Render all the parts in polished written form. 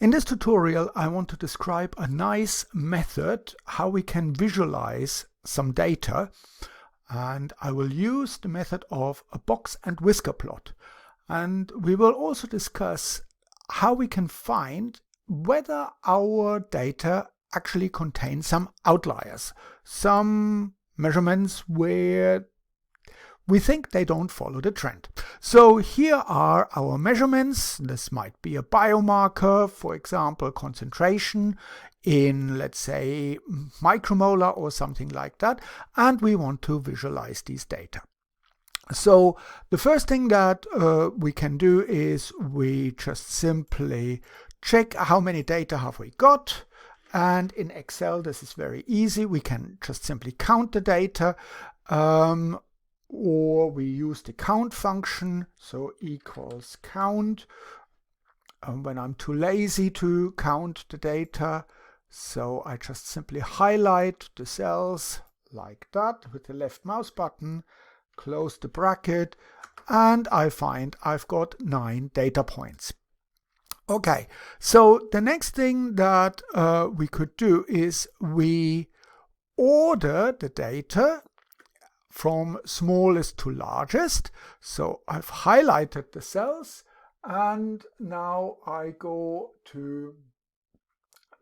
In this tutorial, I want to describe a nice method how we can visualize some data, and I will use the method of a box and whisker plot. And we will also discuss how we can find whether our data actually contain some outliers, some measurements where we think they don't follow the trend. So here are our measurements. This might be a biomarker, for example, concentration in, let's say, micromolar or something like that. And we want to visualize these data. So the first thing that we can do is we just simply check how many data have we got. And in Excel, this is very easy. We can just simply count the data. Or we use the count function, so equals count. When I'm too lazy to count the data, so I just simply highlight the cells like that with the left mouse button, close the bracket, and I find I've got 9 data points. Okay, so the next thing that we could do is we order the data from smallest to largest. So I've highlighted the cells, and now I go to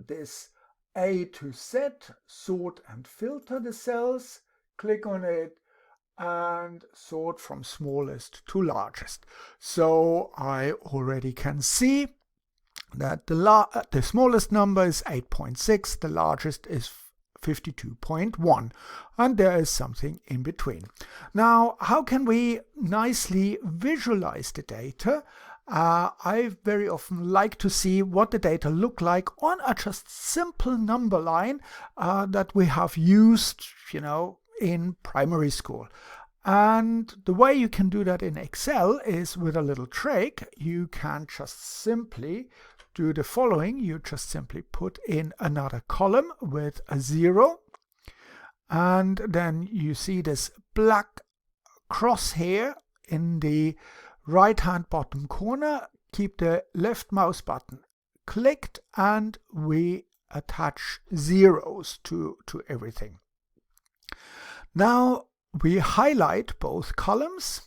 this A to Z, sort and filter the cells, click on it, and sort from smallest to largest. So I already can see that the smallest number is 8.6, the largest is 52.1, and there is something in between. Now, how can we nicely visualize the data? I very often like to see what the data look like on a just simple number line that we have used, in primary school. And the way you can do that in Excel is with a little trick. You can just simply do the following. You just simply put in another column with a 0, and then you see this black crosshair in the right hand bottom corner. Keep the left mouse button clicked, and we attach zeros to everything. Now we highlight both columns,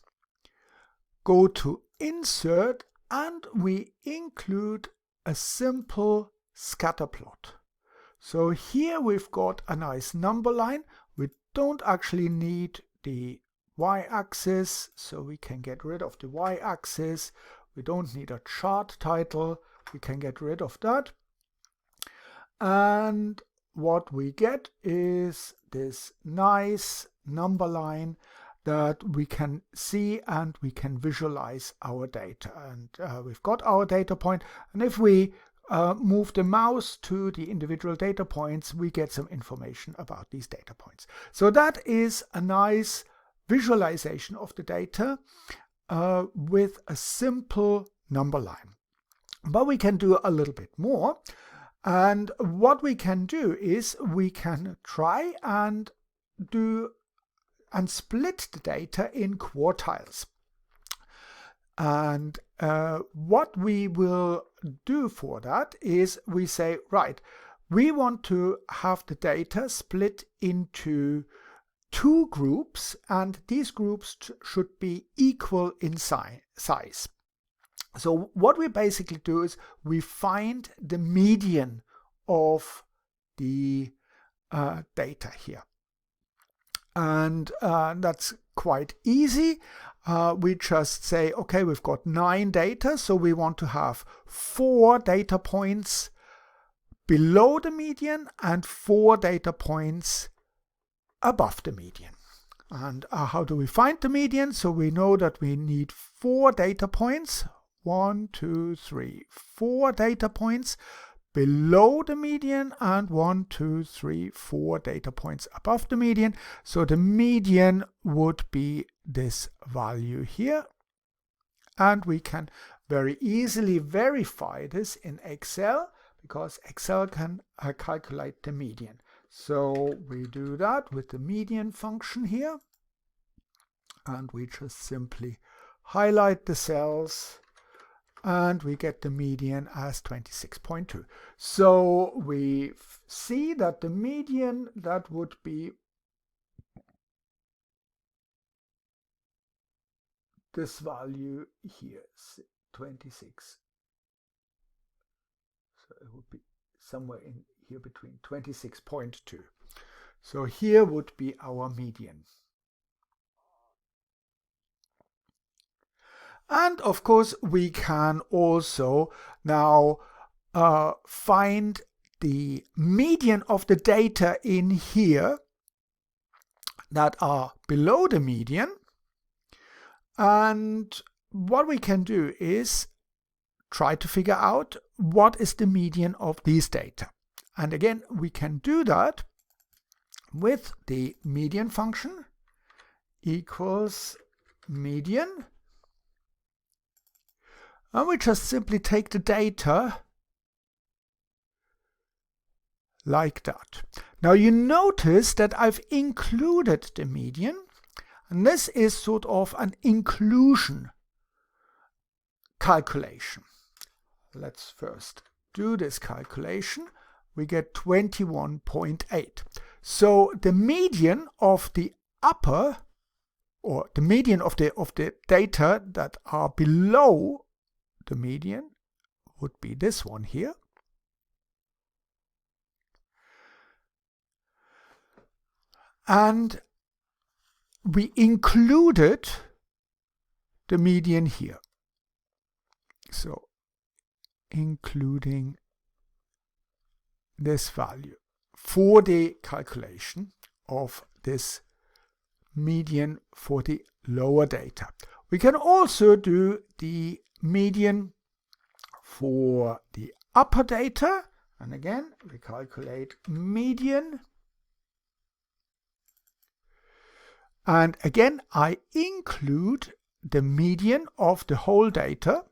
go to insert, and we include a simple scatter plot. So here we've got a nice number line. We don't actually need the y-axis, so we can get rid of the y-axis. We don't need a chart title. We can get rid of that. And what we get is this nice number line that we can see, and we can visualize our data. And we've got our data point, and if we move the mouse to the individual data points, we get some information about these data points. So that is a nice visualization of the data with a simple number line. But we can do a little bit more, and what we can do is we can try and split the data in quartiles. And what we will do for that is we say, right, we want to have the data split into 2 groups, and these groups should be equal in size. So what we basically do is we find the median of the data here. And that's quite easy. We just say, okay, we've got 9 data, so we want to have 4 data points below the median and 4 data points above the median. And how do we find the median? So we know that we need 4 data points, 1, 2, 3, 4 data points below the median, and 1, 2, 3, 4 data points above the median. So the median would be this value here. And we can very easily verify this in Excel, because Excel can calculate the median. So we do that with the median function here. And we just simply highlight the cells and we get the median as 26.2. So we see that the median, that would be this value here, 26. So it would be somewhere in here between 26.2. So here would be our median. And of course, we can also now find the median of the data in here that are below the median. And what we can do is try to figure out what is the median of these data. And again, we can do that with the median function equals median. And we just simply take the data like that. Now you notice that I've included the median, and this is sort of an inclusion calculation. Let's first do this calculation. We get 21.8. So the median of the upper, or the median of the data that are below the median would be this one here. And we included the median here. So including this value for the calculation of this median for the lower data. We can also do the median for the upper data, and again we calculate median, and again I include the median of the whole data.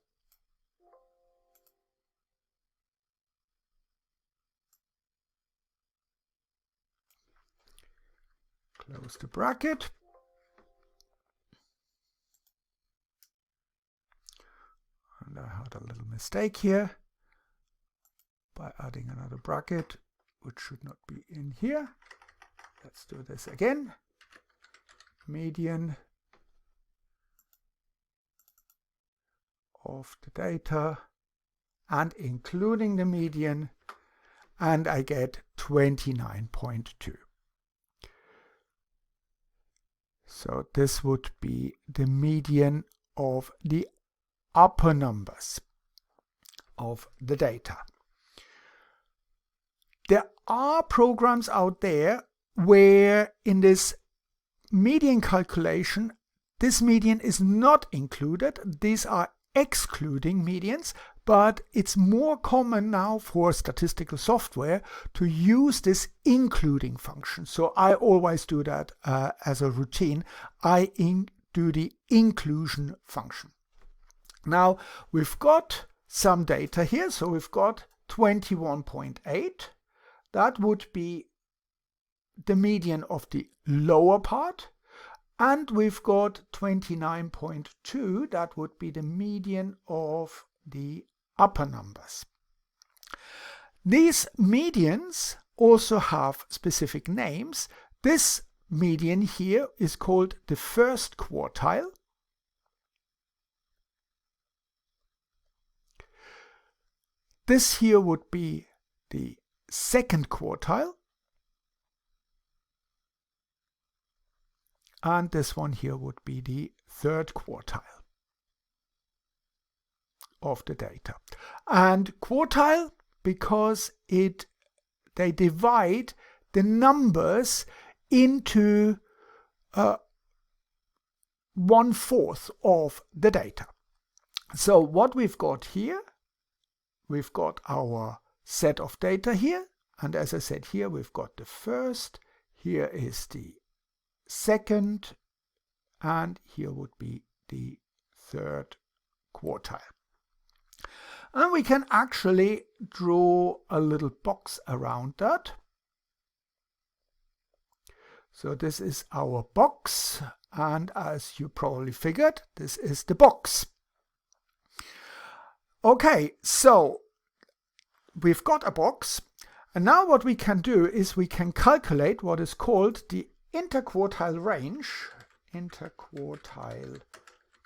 Close the bracket. And I had a little mistake here by adding another bracket, which should not be in here. Let's do this again. Median of the data and including the median, and I get 29.2. So this would be the median of the upper numbers of the data. There are programs out there where in this median calculation, this median is not included. These are excluding medians, but it's more common now for statistical software to use this including function. So I always do that as a routine. I do the inclusion function. Now we've got some data here. So we've got 21.8. That would be the median of the lower part. And we've got 29.2. That would be the median of the upper numbers. These medians also have specific names. This median here is called the first quartile. This here would be the second quartile. And this one here would be the third quartile of the data. And quartile, because they divide the numbers into 1/4 of the data. So what we've got here, we've got our set of data here, and as I said here, we've got the first, here is the second, and here would be the third quartile. And we can actually draw a little box around that. So this is our box, and as you probably figured, this is the box. Okay, so we've got a box, and now what we can do is we can calculate what is called the interquartile range. Interquartile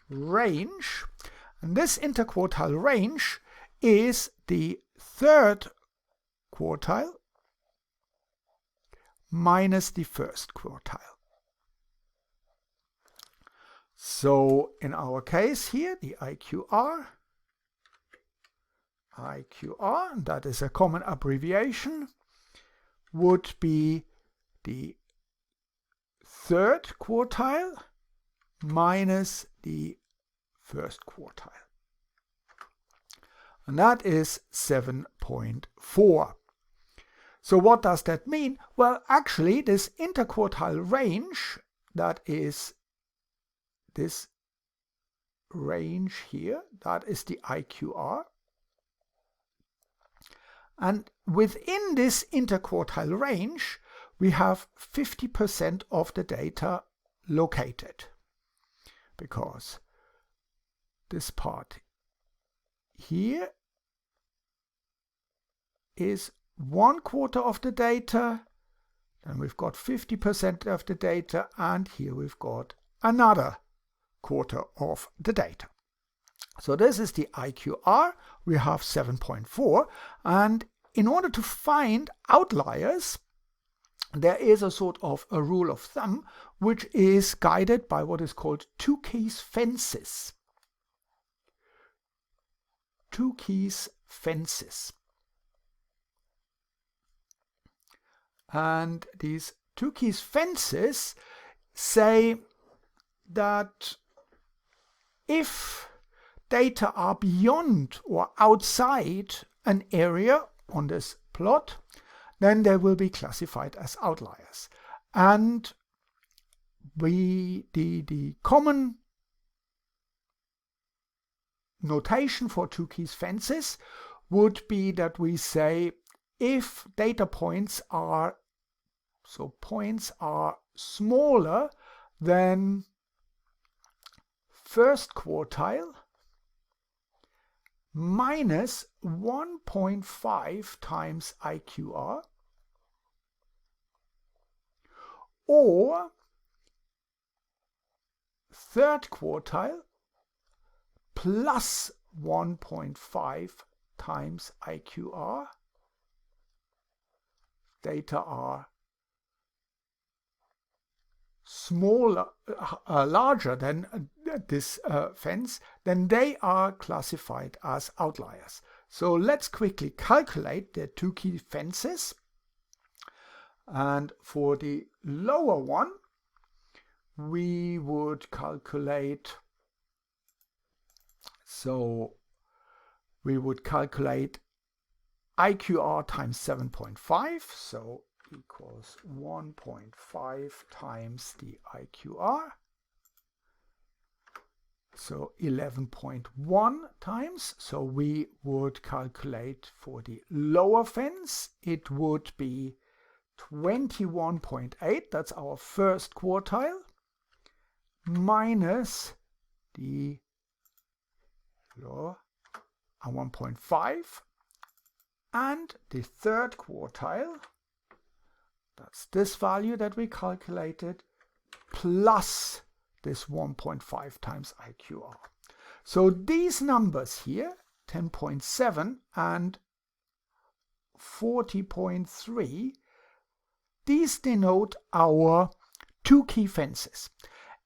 range. And this interquartile range is the third quartile minus the first quartile. So in our case here, the IQR, that is a common abbreviation, would be the third quartile minus the first quartile. And that is 7.4. So what does that mean? Well, actually, this interquartile range, that is this range here, that is the IQR. And within this interquartile range, we have 50% of the data located, because this part here is 1/4 of the data, then we've got 50% of the data, and here we've got another 1/4 of the data. So this is the IQR. We have 7.4, and in order to find outliers, there is a sort of a rule of thumb which is guided by what is called two-keys fences. Two-keys fences. And these two-keys fences say that if data are beyond or outside an area on this plot, then they will be classified as outliers. And the common notation for two-keys fences would be that we say if data points are, so points are smaller than first quartile minus 1.5 times IQR, or third quartile plus 1.5 times IQR. Data are smaller, larger than this fence, then they are classified as outliers. So let's quickly calculate the two-key fences. And for the lower one, we would calculate, so we would calculate IQR times 7.5, so equals 1.5 times the IQR, so 11.1 times. So we would calculate for the lower fence, it would be 21.8, that's our first quartile, minus the 1.5, and the third quartile, that's this value that we calculated, plus this 1.5 times IQR. So these numbers here, 10.7 and 40.3, these denote our two-key fences.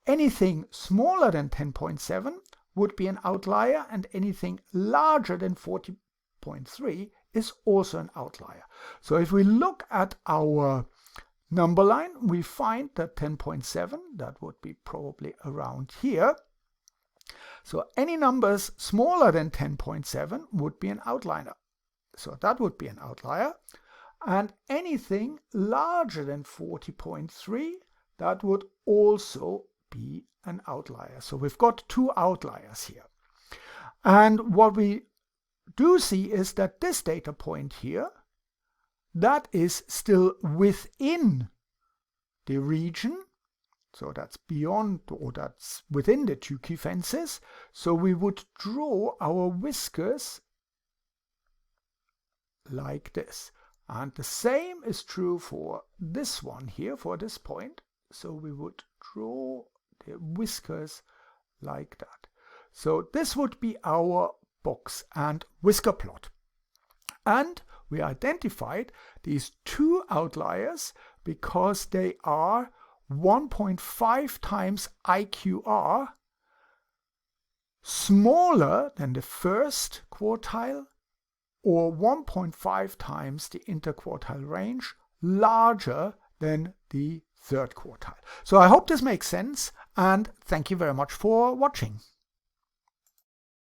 Anything smaller than 10.7 would be an outlier, and anything larger than 40.3 is also an outlier. So if we look at our number line, we find that 10.7, that would be probably around here. So any numbers smaller than 10.7 would be an outlier. So that would be an outlier. And anything larger than 40.3, that would also be an outlier. So we've got two outliers here. And what we do see is that this data point here, that is still within the region. So that's beyond, or that's within the two key fences. So we would draw our whiskers like this. And the same is true for this one here, for this point. So we would draw the whiskers like that. So this would be our box and whisker plot. And we identified these two outliers because they are 1.5 times IQR smaller than the first quartile, or 1.5 times the interquartile range larger than the third quartile. So I hope this makes sense, and thank you very much for watching.